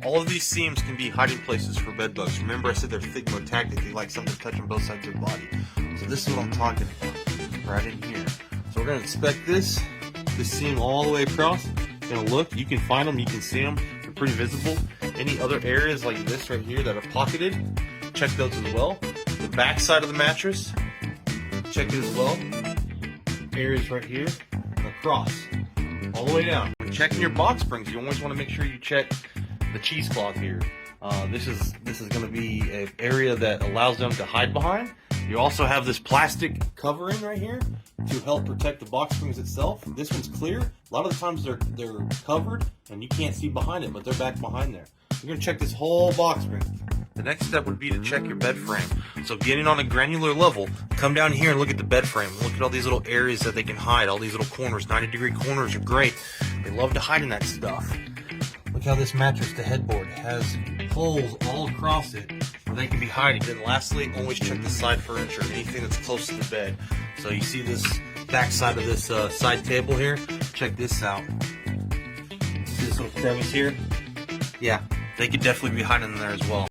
All of these seams can be hiding places for bed bugs. Remember I said they're thigmotactic, they like something touching both sides of their body. So this is what I'm talking about, right in here. So we're going to inspect this seam all the way across. Going to look, you can find them, you can see them, they're pretty visible. Any other areas like this right here that are pocketed, check those as well. The back side of the mattress, check it as well. Areas right here and across, all the way down. When checking your box springs, you always want to make sure you check the cheesecloth here. This is going to be an area that allows them to hide behind. You also have this plastic covering right here to help protect the box springs itself. This one's clear. A lot of the times they're covered and you can't see behind it, but they're back behind there. You're going to check this whole box spring. The next step would be to check your bed frame. So getting on a granular level, come down here and look at the bed frame. Look at all these little areas that they can hide, all these little corners. 90-degree corners are great. They love to hide in that stuff. Look how this mattress, the headboard, has holes all across it where they can be hiding. Then lastly, always check the side furniture, anything that's close to the bed. So you see this back side of this side table here? Check this out. See this little crevice here? Yeah, they could definitely be hiding in there as well.